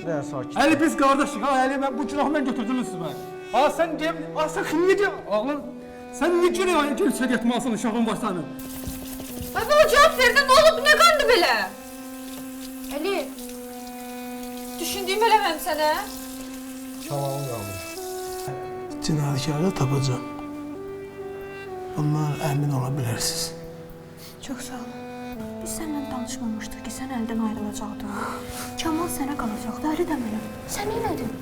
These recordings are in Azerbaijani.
dənə sakit. Əli biz qardaşıq ha, Əli mən bu günahı mən götürdüm üstümə. Ha sən deyəm, ha sən niyə ağlan? Sən niyə görə gəlib içəri yatmalısın uşağın başlarını? Ay baba cavab ver də, nə olub, nə qandı belə? Əli, düşündüyüm eləməm sənə. Kamalın qalmış. Cinayətkarı da tapacağım. Bundan əmin ola bilərsiniz. Çox sağ ol. Biz səndən danışmamışdıq ki, sən əldən ayrılacaqdın. Kamal sənə qalacaqdı, Əli də mənə. Sən neylədin?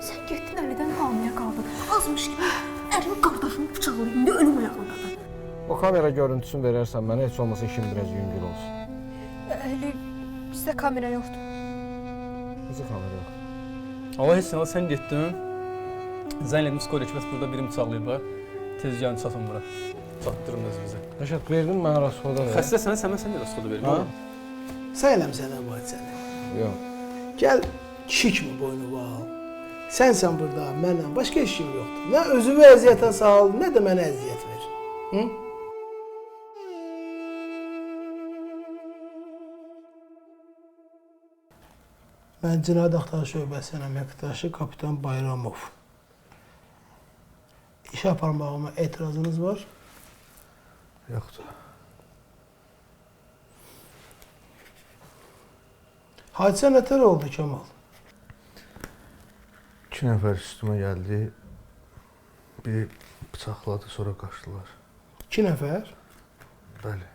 Sən getdin Əlidən hamıya qaldın. Azmış kimi Əlin qardaşını bıçaqlayıb, indi ölüm ayağındadır. O kamera görüntüsünü verərsən mənə, heç olmasa işim biraz yüngül olsun. Əli, bizdə kamera yoxdur. Necə kamera yox? Allah heç nə, sən getdin. Zəng edin, psixoloji bəs burada birim bıçaqlayıblar. Tez gəlin çatın bura. Çatdırın özünüzü. Rəşad, verdin mənə rasxoda ver. Xəstə sənə, sən də rasxoda verin. Ha? Sən eləmsən bu hadisəni. Yox. Gəl kişi kimi boynumu al. Sənsən burada, mənlə, başqa heç kim yoxdur. Nə özümü əziyyətə sal, nə də mənə əziyyət ver. Hı? Mən Cinayət Axtarış Şöbəsinin əməkdaşı Kapitan Bayramov. İş aparmağıma etirazınız var? Yoxdur. Hadisə nətər oldu Kemal? 2 nəfər üstümə gəldi. Biri bıçaqladı, sonra qaçdılar. 2 nəfər Bəli.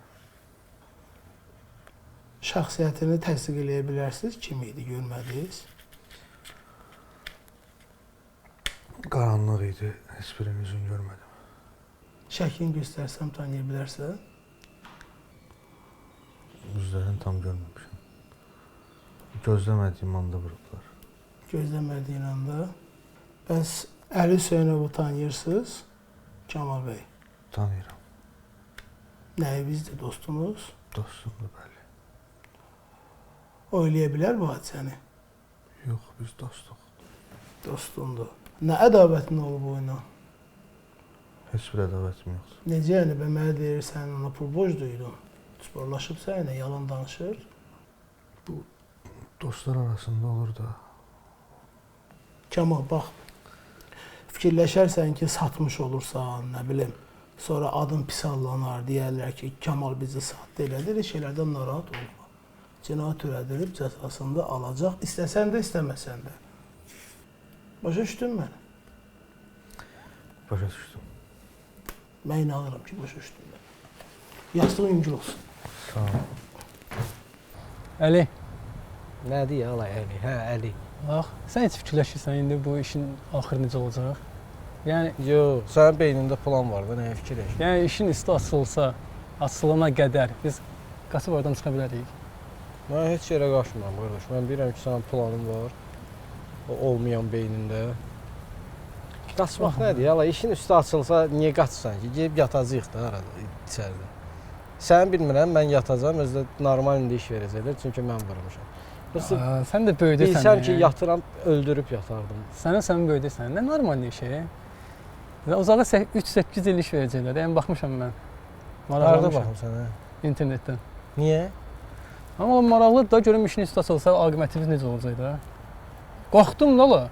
şəxsiyyətini təsdiq eləyə bilərsiniz. Kim idi, görmədiniz? Qaranlıq idi, heç birinin üzünü görmədim. Şəklini göstərsəm tanıya bilərsən. Üzlərini tam görməmişəm. Gözləmədiyim anda vurublar. Gözləmədiyin anda. Bəs Əli Hüseynovu tanıyırsınız? Kemal bəy. Tanıyıram. Nəyinizdir, dostunuz? Dostumdur, bəli. O eləyə bilər bu hadisəni? Yox, biz dostuq. Dostundur. Nə ədavətin olub oyuna? Heç bir ədavətim yoxdur. Necə yəni, bə mənə deyir, sən ona pul borc duydun. Sporlaşıb sənə, yalan danışır. Dostlar arasında olur da. Kemal, bax, fikirləşərsən ki, satmış olursan, nə bilim, sonra adın pis allanar, deyərlər ki, Kemal bizi satdı, elədir, şeylərdən narahat olma. Cinayət törədilib, cəzasında alacaq, istəsən də, istəməsən də. Başa düşdün məni? Başa düşdüm. Mən inanıram ki, başa düşdün məni. Yastığın yüngül olsun. Sağ ol. Əli, Nədir ya, Əli? Hə, Əli. bax, sən heç fikirləşirsən indi bu işin axırı necə olacaq? Yəni, Yox, sənin beynində plan var da, nəyə fikirləş? yəni işin üstü açılsa, açılana qədər biz qaçıb oradan çıxa bilərik. Mən heç yerə qaçmıram, qardaş. Mən bilirəm ki, sənin planın var. O olmayan beynində. Qaçmaq nədir? Yala, işin üstü açılsa niyə qaçırsan ki? Gedib yatacağıq da arada, içəridə. Sən bilmirəm, mən yatacağam, özdə normal indi iş verəcəklər, çünki mən vurmuşam. Sən də böyüdürsən. Bilsəm ki, yatıram, öldürüb yatardım. Sən böyüdürsən, nə normal işi? Uzağa 3-8 il iş verəcəklər, yəni baxmışam mən. Harada baxım sənə? İnternetdən. Niyə? Amma maraqlıdır da, görüm işin üstü açılsa, aqibətimiz necə olacaq da? Qorxdum lala.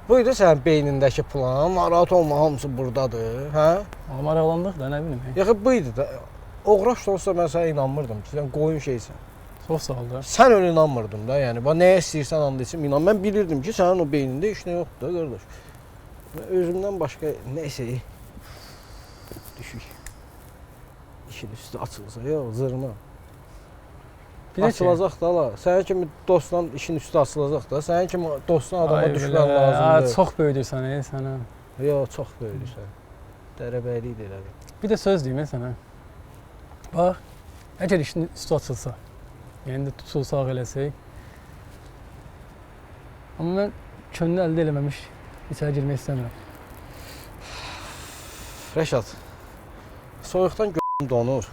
Buydu sənin beynindəki plan, narahat olma, hamısı buradadır, hə? Maraqlandıq da, nə bilim. Yaxı buydu da, oğraş da olsa mən sənə inanmırdım ki, sən qoyun şeysən. Çox sağ ol da. Sən öyle inanmırdın da, yəni nəyə istəyirsən and içim inan. Mən bilirdim ki, sənin o beynində heç nə yoxdur da, qardaş. Özümdən başqa nəysə düşük. İşin üstü açılsa, yox, zırma. Açılacaq da la. Sənin kimi dostla işin üstü açılacaq da. Sənin kimi dostla adama düşmən lazımdır. Çox böyüdürsən sənə. Yox, çox böyüdürsən. Dərəbəylik də elədi. Bir də söz deyim sənə. Bax, əgər işin üstü açılsa, yəni də tutulsa eləsək. Amma mən könlünü əldə eləməmiş içəri girmək istəmirəm. Rəşad, soyuqdan gözüm donur.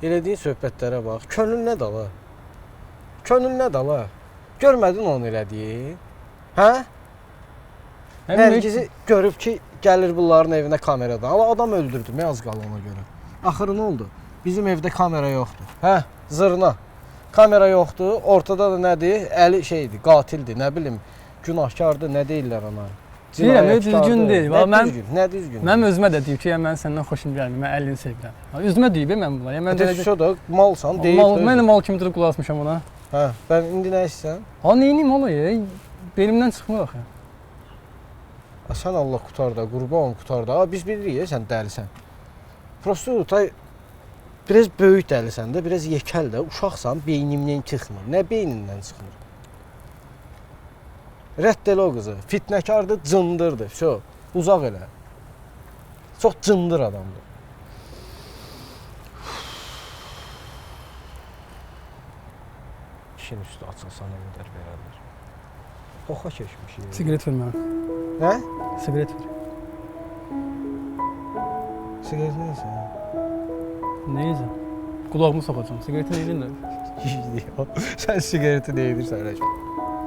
Elədiyin söhbətlərə bax. Könlün nə dala? Könlün nə dala? Görmədin onu elədiyin? Hə? Nərgizi görüb ki, gəlir bunların evinə kameradan. Allah adam öldürdü, az qala ona görə. Axırı nə oldu? Bizim evdə kamera yoxdur. Hə? Zırna. Kamera yoxdur, ortada da nədir? Əli şeydir, qatildir, nə bilim, günahkardır, nə deyirlər ona? Deyirəm, Cinayətkardır. düzgün deyil. Nə Mən- düzgün, nə düzgün? Mənim özümə də deyib ki, yəni mən səndən xoşum gəlmir, mən əlini sevirəm. Üzümə deyib mən bunlar. Yəni mən Şu da malsan, deyir. Mən də mal kimi durub qulaq asmışam ona. Hə, mən indi nə istəyirsən? Ha neynim olayı? Belimdən çıxmır axı. Sən Allah qutar da, qurban qutar da. Biz bilirik ya, sən dəlisən. Prosto tay biraz böyük dəlisən də, biraz yekəl də, uşaqsan, beynimdən çıxmır. Nə beynindən çıxmır? Rədd elə o qızı. Fitnəkardır, cındırdır. Vəsə, uzaq elə. Çox cındır adamdır. İşin üstü açılsa nə qədər verərlər. Oxa keçmişik. Siqaret ver mənə. Nə? Siqaret ver. Siqaret neysə? Neyəcə? Qulağımı soxacam. Siqareti neynirlər? Sən siqareti nə edirsən Rəcəb?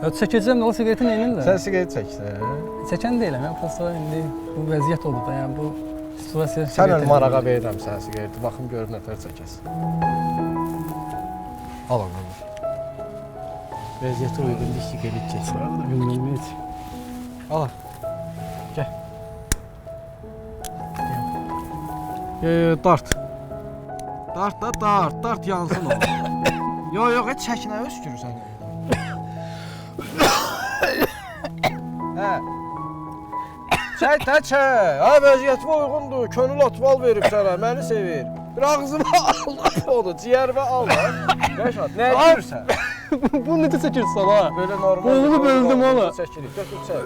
Ya çəkəcəm, nə o siqareti neynirlər? Sən siqaret çəksən. Çəkən deyiləm. Mən prosta indi bu vəziyyət oldu da, yəni bu situasiya. Sən öl marağa verirəm sənə siqareti. Baxım görüm nətər çəkəsən. Al onu. Vəziyyətə uyğun bir siqaret çəksən. Bilmirəm heç. Al. Gəl. Dart. Dart da dart. Dart yansın o. Yox, heç çəkinə öskürürsən. Hə. Çək də çək. Ha, vəziyyətimə uyğundur. Könül atval verib sənə, məni sevir. Bir ağzıma al onu, ciyərimə al. Rəşad, nə edirsən? Bunu necə çəkirsən ha? Belə normal. Oğlumu böldüm ola. Çəkirik, götür çək.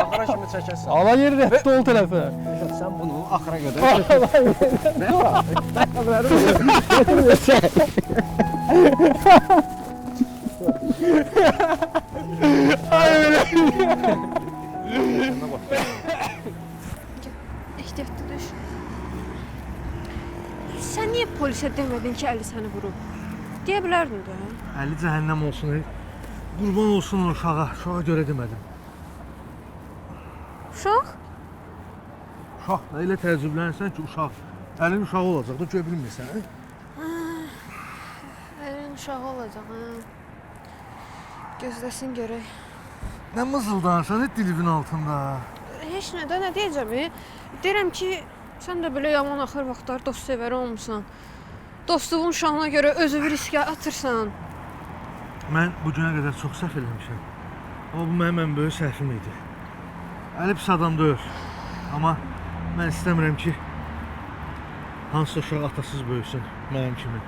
Axıra kimi çəkəsən. Ala yeri rədd ol tərəfə. Rəşad, sən bunu axıra qədər. Ehtiyatlı düş. Sən niyə polisə demədin ki, Əli səni vurub? Deyə bilərdin də. Əli cəhənnəm olsun. Qurban olsun o uşağa. Uşağa görə demədim. Uşaq? Uşaq da elə təəccüblənirsən ki, uşaq. Əlin uşağı olacaq da görə bilmirsən. Əlin uşağı olacaq, hə? Gözləsin görək. Nə mızıldanırsan dilivin altında? Heç nədə, nə deyəcəm? Deyirəm ki, sən də belə yaman axır vaxtlar dost sevəri olmusan. Dostluğun şanına görə özünü riskə atırsan. Mən bu günə qədər çox səhv eləmişəm. Amma bu mənim ən böyük səhvim idi. Əli pis adam deyil. Amma mən istəmirəm ki, hansısa uşaq atasız böyüsün mənim kimi.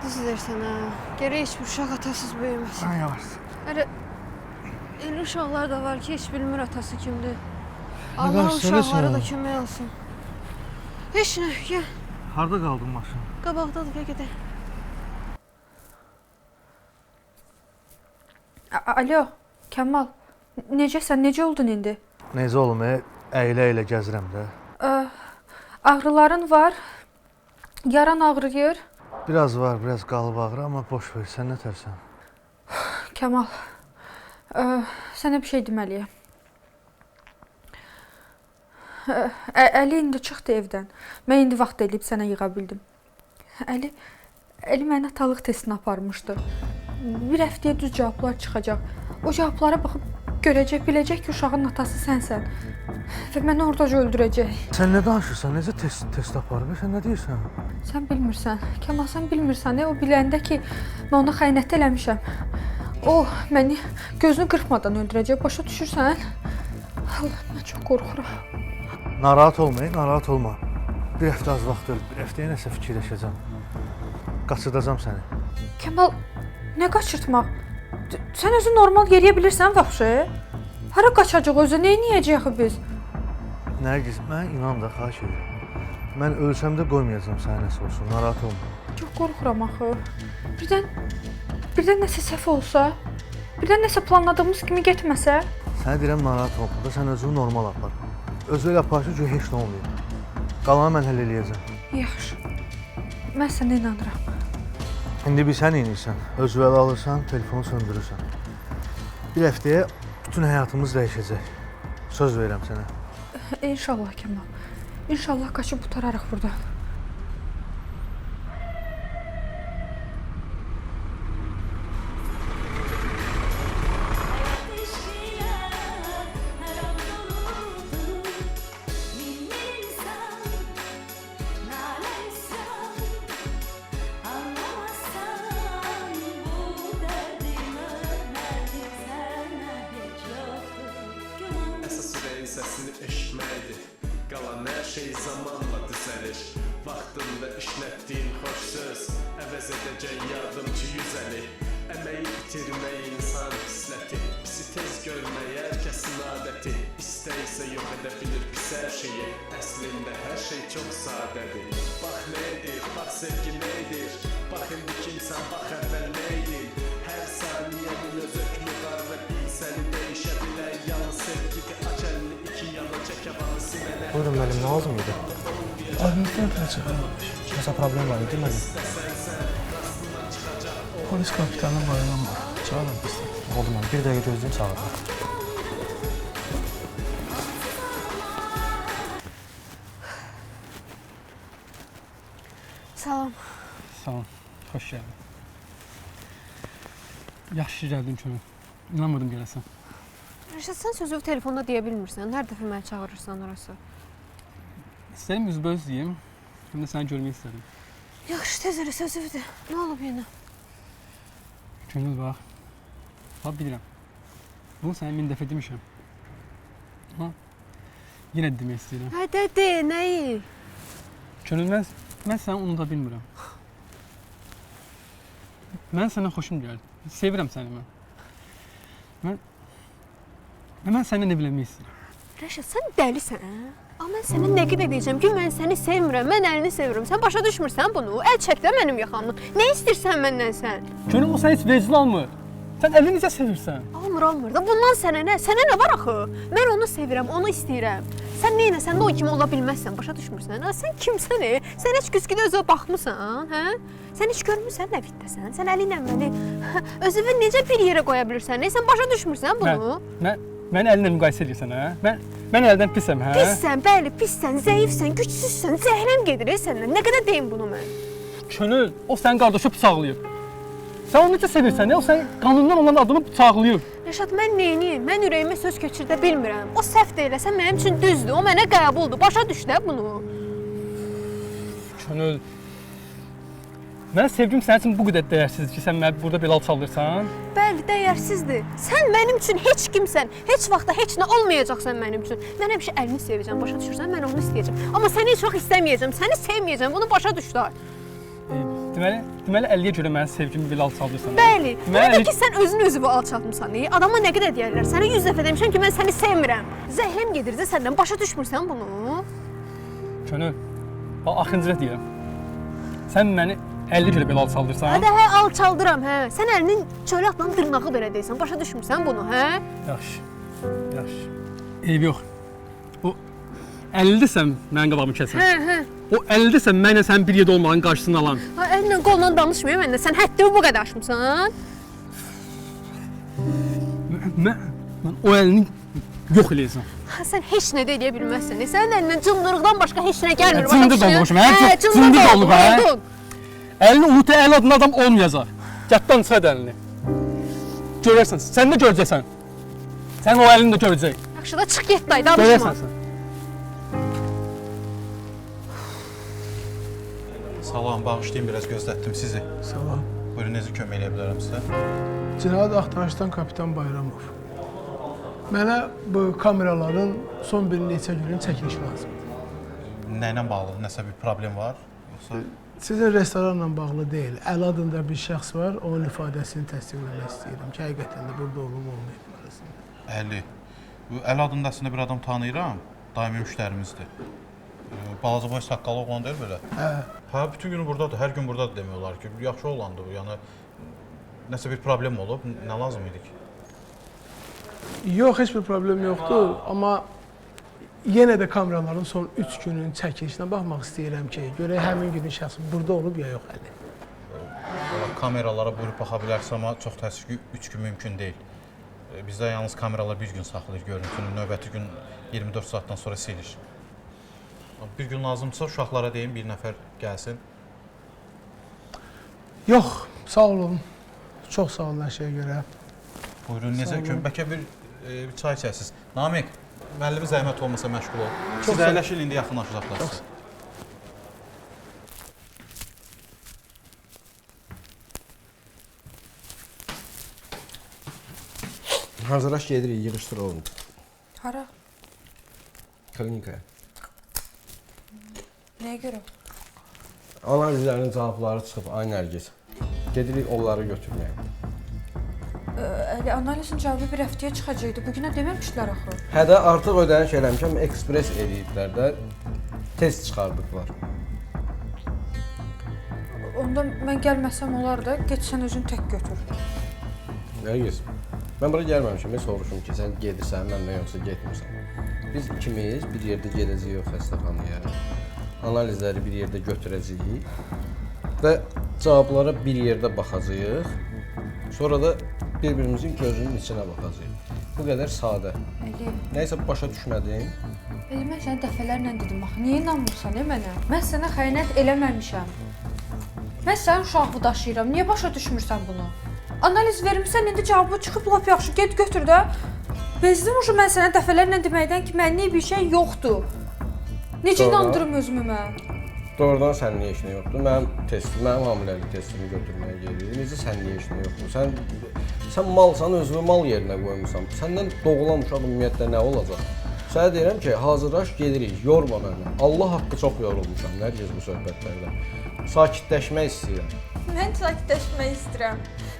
Düz deyirsən, hə? Gərək heç bir uşaq atasız böyüməsin. Sən yavaş. Elə uşaqlar da var ki, heç bilmir atası kimdir. Nə Allah qarşısına uşaqlara da sən? kömək olsun. Heç nə, gəl. Harda qaldın maşın? Qabaqdadır, gəl gedək. Alo, Kəmal. Necəsən? Necə oldun indi? Necə olum, əylə-əylə gəzirəm də. Ağrıların var. Yaran ağrıyır. Biraz var, biraz qalıb ağrı, amma boş ver, sən nətərsən? Kəmal, sənə bir şey deməliyəm. Əli indi çıxdı evdən. Mən indi vaxt eləyib sənə yığa bildim. Əli mənə atalıq testini aparmışdı. Bir həftəyə düz cavablar çıxacaq. O cavablara baxıb görəcək, biləcək ki, uşağın atası sənsən. Və məni oradaca öldürəcək. Sən nə danışırsan, necə test aparıb, sən nə deyirsən? Sən bilmirsən, Kəmal, sən bilmirsən. O biləndə ki, mən ona xəyanət eləmişəm. O məni gözünü qırpmadan öldürəcək, başa düşürsən? Allah, mən çox qorxuram. Narahat olmayın, narahat olma. Bir həftə az vaxt öl, bir həftəyə nəsə fikirləşəcəm. Qaçırdacam səni. Kəmal, nə qaçırtmaq? Sən özün normal yeriyə bilirsən vəbşə? Hara qaçacaq özü, nə edəcəyik biz? Nərgiz, mən inan da xahiş edirəm. Mən ölsəm də qoymayacağam sənə nəsə olsun, narahat olma. Çox qorxuram axı. Birdən nəsə səhv olsa, birdən nəsə planladığımız kimi getməsə? Sənə deyirəm narahat olma da, sən özünü normal apar. Özü elə apar ki, heç nə olmayıb. Qalanı mən həll eləyəcəm. Yaxşı. Mən sənə inanıram. İndi bir sən inirsən, özvəli alırsan, telefonu söndürürsən. Bir həftəyə bütün həyatımız dəyişəcək. Söz verirəm sənə. İnşallah Kəmal. İnşallah qaçıb qurtararıq buradan. səsini eşitməkdir. Qalan hər şey zamanla düzəlir. Vaxtında işlətdiyin xoş söz əvəz edəcək yardımcı yüzəli. Əməyi itirmək insan xisləti, pisi tez görmək hər kəsin adəti. İstəysə yox edə bilir pis hər şeyi, əslində hər şey çox sadədir. Bax nə edir, bax sevgi nə edir, bax indi kimsən, bax əvvəl nə edin. Hər saniyənin öz hökmü var və bil səni dəyişə bilən yalnız sevgidir. Aç əlini iki yana, çək havanı sinənə. Buyurun müəllim, nə lazım idi? Administrator çağırmış. Nəsə problem var idi müəllim? Polis kapitanı bayram var. Çağırın bizdən. Oldu müəllim, bir dəqiqə gözləyim çağırın. Salam. Sağ ol. Xoş gəldin. Yaxşı gəldin Könül. İnanmadım gələsən. Rəşad, sən sözü telefonda deyə bilmirsən. Hər dəfə məni çağırırsan orası. İstədim üzbəüz deyim. Həm də səni görmək istədim. Yaxşı, tez elə sözüdür. Nə olub yenə? Könül bax. Bax bilirəm. Bunu sənə 1000 dəfə demişəm. Amma yenə də demək istəyirəm. Hə, de, nəyi? Könül, mən səni unuda bilmirəm. Mən səndən xoşum gəldi. Sevirəm səni mən. Mən səninlə evlənmək istəyirəm. Rəşad, sən dəlisən, hə? Amma mən sənə nə qədər deyəcəm ki, mən səni sevmirəm, mən əlini sevirəm. Sən başa düşmürsən bunu? Əl çək də mənim yaxamdan. Nə istəyirsən məndən sən? Könül, o səni heç vecin almır. Sən əlini necə sevirsən? Almır da. Bundan sənə nə? Sənə nə var axı? Mən onu sevirəm, onu istəyirəm. Sən neynəsən də o kimi ola bilməzsən, başa düşmürsən? Ha, sən kimsən? Sən heç güzgüdə özə baxmısan, hə? Sən heç görmürsən nə vitdəsən? Sən əli ilə məni özünü necə bir yerə qoya bilirsən? Sən başa düşmürsən bunu? Mən əlinlə müqayisə edirsən, hə? Mən əldən pisəm, hə? Pissən, bəli, pissən, zəifsən, gücsüzsən, zəhləm gedir səndən. Nə qədər deyim bunu mən? Könül, o sənin qardaşı bıçaqlayıb. Sən onu necə sevirsən? O sənin qanundan olan adamı bıçaqlayıb. Rəşad, mən neyniyim? Mən ürəyimə söz köçürdə bilmirəm. O səhv də eləsə mənim üçün düzdür, o mənə qəbuldur. Başa düş də bunu. Könül, mən sevgim sənin üçün bu qədər dəyərsizdir ki, sən məni burada belə alçaldırsan. Bəli, dəyərsizdir. Sən mənim üçün heç kimsən. Heç vaxtda heç nə olmayacaqsan mənim üçün. Mən həmişə əlini sevəcəm, başa düşürsən? Mən onu istəyəcəm. Amma səni heç vaxt istəməyəcəm, səni sevməyəcəm. Bunu başa düş də. Deməli 50-yə görə mənim sevgimi belə alçaldırsan. Bəli. Demək ki, sən özünü alçaltmısan. Adama nə qədər deyərlər? Sənə 100 dəfə demişəm ki, mən səni sevmirəm. Zəhləm gedir də səndən. Başa düşmürsən bunu? Könül, bax axırıncı deyirəm. Sən məni 50 görə belə alçaldırsan. Hə, alçaldıram, hə. Sən əlinin çölə atan dırnağı belə deyirsən. Başa düşmürsən bunu, hə? Yaxşı. Eyb yox. O 50-sən mənim qabağımı kəsən. Hə. O 50-sən mənlə sənin bir yerdə olmağın qarşısını alan. Ha, əllə qolla danışmıyor məndə. Sən həddini bu qədər aşmısan. Mən o əlini yox eləyəcəm. Ha, sən heç nə də edə bilməzsən. Sənin əlindən cındırıqdan başqa heç nə gəlmir. Cındır da olmuşum, hə? Cındır da olub, hə? Əlini unut, əl adında adam olmayacaq. Gətdən çıx əlini. Görərsən, sən də görəcəksən. Sən o əlini də görəcək. Yaxşı da çıx get day, danışma. Görərsən sən. Salam, bağışlayın, biraz gözlətdim sizi. Salam. Buyurun, necə kömək edə bilərəm sizə? Cinayət axtarışdan kapitan Bayramov. Mənə bu kameraların son bir neçə günün çəkilişi lazımdır. Nə ilə bağlı? Nəsə bir problem var? Yoxsa Sizin restoranla bağlı deyil. Əl adında bir şəxs var, onun ifadəsini təsdiqləmək istəyirəm ki, həqiqətən də burada olmayıb arasında. Əli. Bu Əli adında əslində bir adam tanıyıram. Daimi müştərimizdir. Balaca boy saqqalı oğlan deyil belə? Hə, bütün günü burdadır, hər gün burdadır demək olar ki. Yaxşı oğlandır bu, yəni nəsə bir problem olub, nə lazım idi ki? Yox, heç bir problem yoxdur, amma yenə də kameraların son 3 günün çəkilişinə baxmaq istəyirəm ki, görək həmin günün şəxsi burada olub ya yox Əli. Kameralara buyurub baxa bilərsə, amma çox təəssüf ki, 3 gün mümkün deyil. Bizdə yalnız kameralar bir gün saxlayır görüntünü, növbəti gün 24 saatdan sonra silir. Bir gün lazımdırsa uşaqlara deyim, bir nəfər gəlsin. Yox, sağ olun. Çox sağ olun hər şeyə görə. Buyurun, necə ki, bəlkə bir çay içəsiniz. Namiq, müəllimi zəhmət olmasa məşğul ol. Siz əyləşin, indi yaxınlaşacaqlar. Hazırlaş gedirik, yığışdıralım. Hara? Klinikaya. Nəyə görə? Analizlərin cavabları çıxıb, ay Nərgiz. Gedirik onları götürməyə. Əli, analizin cavabı bir həftəyə çıxacaqdı. Bugünə deməmişlər axı. Hədə artıq ödəniş eləmişəm, ekspres eləyiblər də, test çıxardıblar. Onda mən gəlməsəm olar da, get sən özün tək götür. Nərgiz, mən bura gəlməmişəm, soruşum ki, sən gedirsən, məndən yoxsa getmirsən. Biz ikimiz bir yerdə gedəcəyik xəstəxanaya, analizləri bir yerdə götürəcəyik və cavablara bir yerdə baxacağıq, sonra da bir-birimizin gözünün içinə baxacağıq. Bu qədər sadə. Əli, Nəysə başa düşmədin? Əli, mən sənə dəfələrlə dedim, bax, niyə inanmırsan mənə? Mən sənə xəyanət eləməmişəm. Mən sənin uşağını daşıyıram, niyə başa düşmürsən bunu? Analiz vermişsən, indi cavabı çıxıb, lap yaxşı, get götür də. Bezdim uşu mən sənə dəfələrlə deməkdən ki, mənlik bir şey yoxdur. Necə inandırım özümü mən? Doğrudan sənin niyə işin yoxdur? Mənim hamiləlik testimi götürməyə gedirik. Necə sənin niyə işin yoxdur? Sən malsan, özünü mal yerinə qoymuşsan. Səndən doğulan uşaq ümumiyyətlə nə olacaq? Sənə deyirəm ki, hazırlaş, gedirik, yorma məni. Allah haqqı çox yorulmuşam, Nərgiz bu söhbətlərdə. Sakitləşmək istəyirəm. Mən sakitləşmək istəyirəm.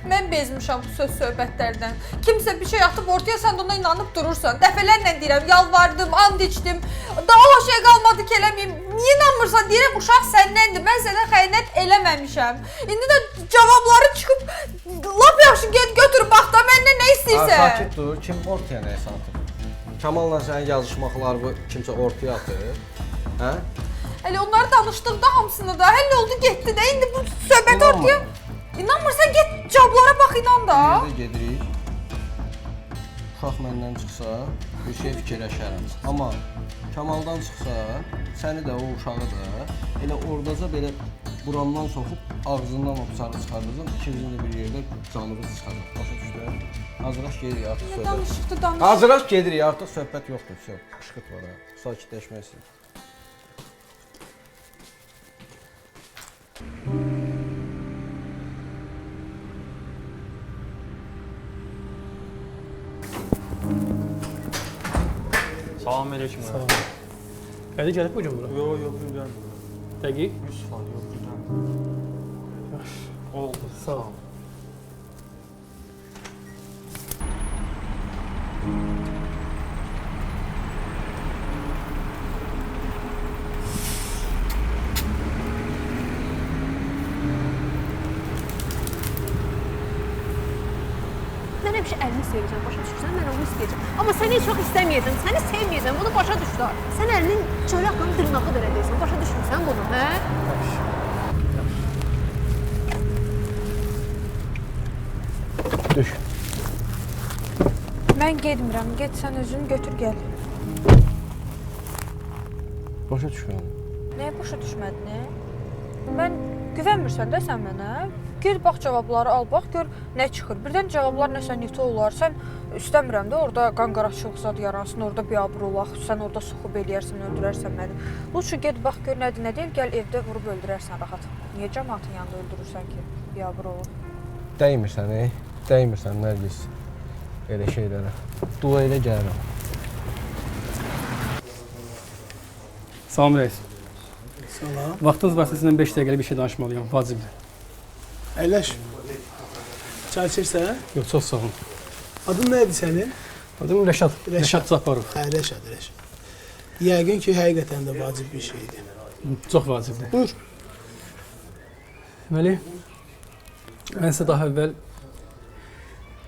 Mən bezmişəm bu söz söhbətlərdən. Kimsə bir şey atıb ortaya, sən də ona inanıb durursan. Dəfələrlə deyirəm, yalvardım, and içdim. Daha o şey qalmadı ki, eləməyim. Niyə inanmırsan? Deyirəm, uşaq səndəndir. Mən sənə xəyanət eləməmişəm. İndi də cavabları çıxıb, lap yaxşı get götür, bax da məndən nə istəyirsən. Sakit dur, kim ortaya nəsə atıb? Kamalla sənin yazışmaqlarını kimsə ortaya atır. Hə? Əli, onları danışdıqda hamısını da, həll oldu, getdi də. İndi bu söhbət ortaya... İnanmırsan, get cavablara bax, inan da. Bir yerdə gedirik. Uşaq məndən çıxsa, bir şey fikirləşərəm. Amma Kamaldan çıxsa, səni də, o uşağı da elə oradaca belə buramdan soxub, ağzından o bıçağı çıxardacam, ikinizin də bir yerdə canımız çıxacaq. Başa düşdü? Hazırlaş, gedirik artıq söhbət. Danışıqdır, danışıq. Hazırlaş, gedirik artıq söhbət yoxdur. Qışqırt var ha. Sakitləşmək istəyir. Salam aleyküm. Sağ ol. Əli gəlib bugün bura? Yox, bugün gəlmir. Dəqiq? 100%, yox, bugün gəlmir. Yaxşı. Oldu. Sağ ol. Mən həmişə əlini sevəcəm, başa düşürsən? Mən onu istəyəcəm. Amma səni heç vaxt istəməyəcəm, səni sevməyəcəm, bunu başa düş da. Sən əlinin çörəklə dırnağı dörəcəksən, başa düşürsən bunu, hə? Düş. Mən getmirəm, get sən özün götür gəl. Başa düşmürəm. Nəyə başa düşmədin? Mən güvənmirsən də sən mənə. Ged bax cavabları al, bax gör nə çıxır. Birdən cavablar nəsə nitə olar. Sən istəmirəm də orada qanqaraçılıq zad yaransın, orada biabır olaq, sən orada soxub eləyərsən, öldürərsən məni. Lütfü get bax gör nədir, nə deyil, gəl evdə vurub öldürərsən rahat. Niyə cəmaatın yanında öldürürsən ki, biabır olur? Dəymirsən, dəymirsən Nərgiz. Elə şeylərə. Dua elə gəlirəm. Salam rəis. Salam. Vaxtınız varsa sizinlə 5 dəqiqəlik bir şey danışmalıyam, vacibdir. Əyləş. Çay içirsən? Yox, çox sağ olun. Adın nədir sənin? Adım Rəşad. Rəşad Zafarov. Hə, Rəşad. Yəqin ki, həqiqətən də vacib bir şeydir. Çox vacibdir. Buyur. Deməli, mən sizə daha əvvəl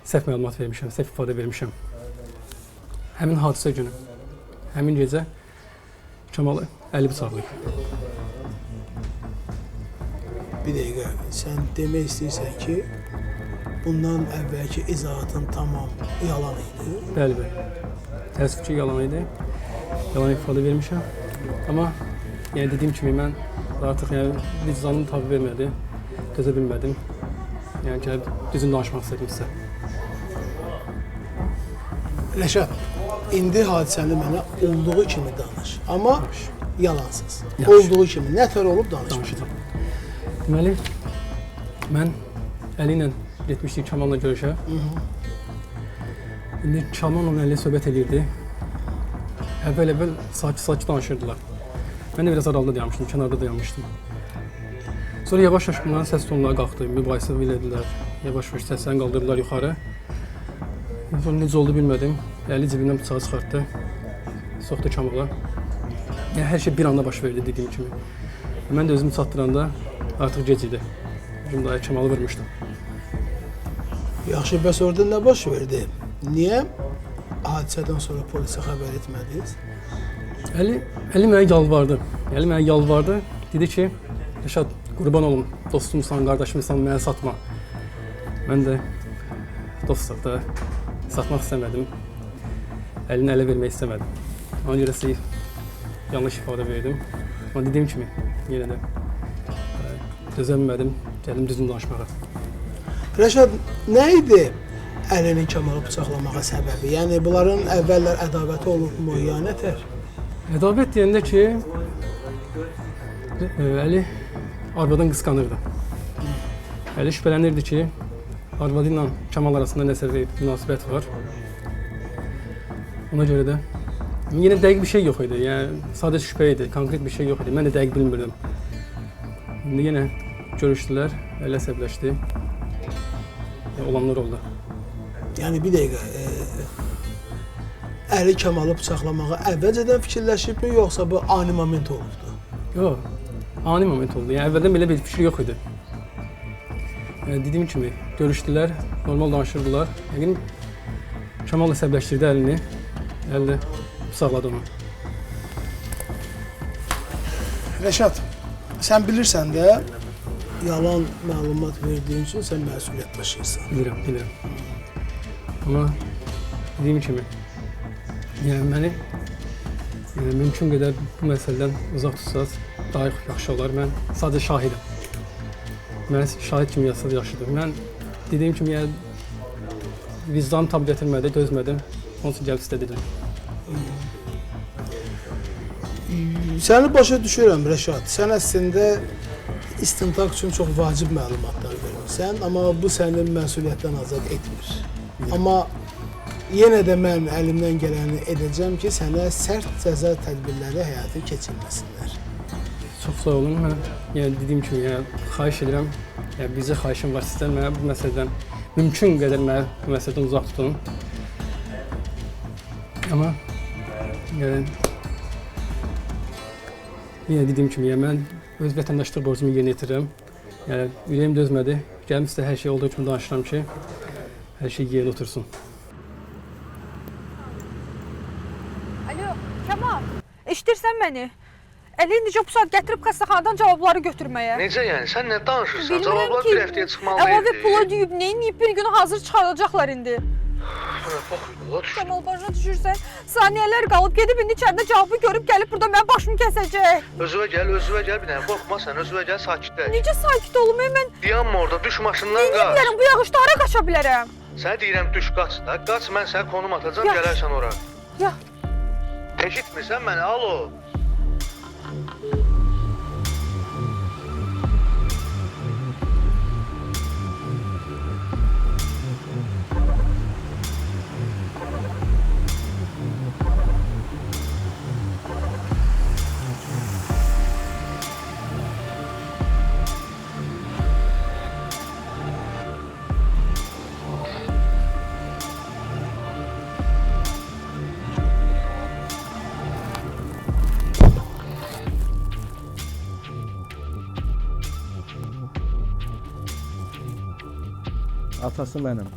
səhv məlumat vermişəm, səhv ifadə vermişəm. Həmin hadisə günü, həmin gecə Kamalı əli bıçaqlayıb. Bir dəqiqə, sən demək istəyirsən ki, bundan əvvəlki izahatın tamam yalan idi. Bəli, bəli. Təəssüf ki, yalan idi. Yalan ifadə vermişəm. Amma yəni dediyim kimi mən artıq vicdanım tabi vermədi. Dözə bilmədim. Yəni gəlib düzün danışmaq istədim sizə. Rəşad, indi hadisəni mənə olduğu kimi danış. Amma yalansız. Yaxşı. Olduğu kimi nətər olub danış. Danışacağım. Deməli, mən Əli ilə getmişdik Kamal'la görüşə. İndi Kamal onunla Əli söhbət edirdi. Əvvəl sakit danışırdılar. Mən də biraz aralıda dayanmışdım, kənarda dayanmışdım. Sonra yavaş-yavaş bunların səs tonları qalxdı, mübahisə elədilər. Yavaş-yavaş səslərini qaldırdılar yuxarı. Sonra necə oldu bilmədim. Əli cibindən bıçağı çıxartdı. Soxdu Kamala. Yəni hər şey bir anda baş verdi dediyim kimi. Mən də özümü çatdıranda artıq gec idi. Cümləyə Kamalı vurmuşdum. Yaxşı, bəs orada nə baş verdi? Niyə hadisədən sonra polisə xəbər etmədiniz? Əli mənə yalvardı. Dedi ki, Rəşad, qurban olum, dostumsan, qardaşımsan, mənə satma. Mən də dostluqda satmaq istəmədim. Əlini ələ vermək istəmədim. Ona görə yanlış ifadə verdim. Amma dediyim kimi, yenə də dözəmədim, gəldim düzgün danışmağa. Rəşad, nə idi Əlinin Kamalı bıçaqlamağa səbəbi? Yəni, bunların əvvəllər ədavəti olubmu, ya nətər? Ədavət deyəndə ki, Əli arvadan qısqanırdı. Əli şübhələnirdi ki, arvadı ilə Kamal arasında nəsə bir münasibət var. Ona görə də yenə dəqiq bir şey yox idi. Yəni sadəcə şübhə idi, konkret bir şey yox idi. Mən də dəqiq bilmirdim. İndi yenə görüşdülər, Əli əsəbləşdi. Olanlar oldu. Yəni bir dəqiqə, Əli Kamalı bıçaqlamağa əvvəlcədən fikirləşibmi, yoxsa bu ani moment olubdu? Yox, ani moment oldu. Yəni əvvəldən belə bir fikir yox idi. Dediyim kimi görüşdülər, normal danışırdılar. Yəqin Kamal əsəbləşdirdi Əlini. Əli də bıçaqladı onu. Rəşad, sən bilirsən də yalan məlumat verdiyin üçün sən məsuliyyət daşıyırsan. Bilirəm. Amma dediyim kimi, yəni məni mümkün qədər bu məsələdən uzaq tutsaz daha yaxşı olar. Mən sadəcə şahidim. Mən şahid kimi yaşadım. Mən dediyim kimi, yəni vicdanım tab gətirmədi, dözmədim. Onun üçün gəlib sizə dedim. Səni başa düşürəm, Rəşad. Sən əslində istintaq üçün çox vacib məlumatlar verirsən, amma bu səni məsuliyyətdən azad etmir. Amma yenə də mən əlimdən gələni edəcəm ki, sənə sərt cəza tədbirləri həyata keçirilməsinlər. Çox sağ olun. Mən yəni dediyim kimi, xahiş edirəm. Yəni bizə xahişim var sizdən. Mənə bu məsələdən mümkün qədər məni bu məsələdən uzaq tutun. Amma yəni yenə dediyim kimi, mən öz vətəndaşlıq borcumu yerinə yetirirəm. Yəni ürəyim dözmədi. Gəlib sizə hər şey olduğu kimi danışıram ki, hər şey yerinə otursun. Alo, Kamal, eşidirsən məni? Əli indicə bu saat gətirib xəstəxanadan cavabları götürməyə. Necə yəni? Sən nə danışırsan? Bilmirəm Cavablar ki, bir həftəyə çıxmalı əlavə idi. pula deyib, neyiniyib bir günü hazır çıxaracaqlar indi. Bax, Kamal, başa düşürsən, saniyələr qalıb, gedib indi içəridə cavabı görüb gəlib burada mənim başımı kəsəcək. özünə gəl, bir dənə qorxma sən, özünə gəl, sakitləş. Necə sakit olum, mən Dayanma orada, düş maşından neyini qaç. bilərəm, bu yağışda hara qaça bilərəm? Sənə deyirəm, düş, qaç da. Qaç, mən sənə konum atacam, Yaxşı. gələrsən ora. Ya, Eşitmirsən məni, alo. Atası mənim.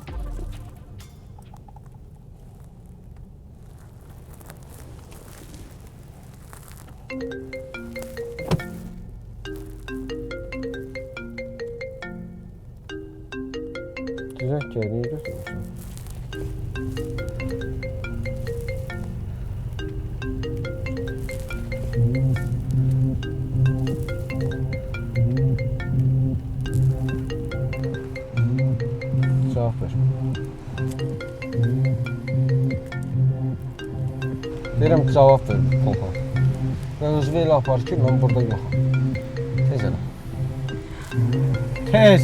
Güzel geriye götürmüşsün. Cevap ver. Deyirəm cavab ver, Polka. Mən özümü elə apar ki, mən burada yoxam. Tez elə. Tez!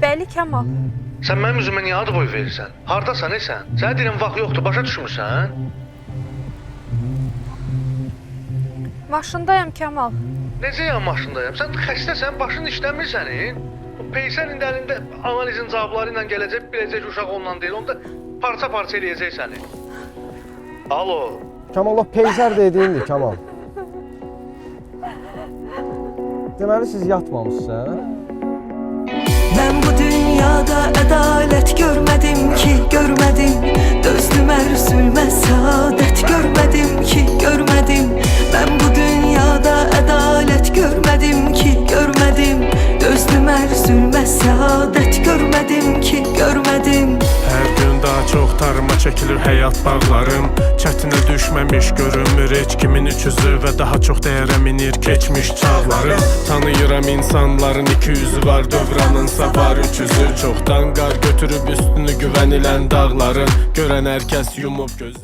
bəli Kamal. Sən mənim üzümə niyə ad boy verirsən? Hardasan sən? Sənə deyirəm vaxt yoxdur, başa düşmürsən? Maşındayam Kamal. Necə yan maşındayam? Sən xəstəsən, başın işləmir sənin. O Peysən indi əlində analizin cavabları ilə gələcək, biləcək ki, uşaq onunla deyil. Onda parça-parça eləyəcək səni. Alo. Kamal o peyzər dediyindir Kamal. Deməli siz yatmamışsınız. Ben bu dünyada adalet görmedim ki görmedim. Dözdüm er sülmez saadet görmedim ki görmedim. Ben bu dünyada adalet görmedim ki görmedim. Dözdüm er sülmez saadet görmedim ki görmedim. Hər gün daha çox tarıma çəkilir həyat bağlarım. Çətinə düşməmiş görünmür heç kimin üçüzü və daha çox dəyərə minir keçmiş çağlarım. Tanıyıram insanların iki yüzü var, dövranınsa var üç yüzü. Çoxdan qar götürüb üstünü güvənilən dağların. Görən hər kəs yumub gözü.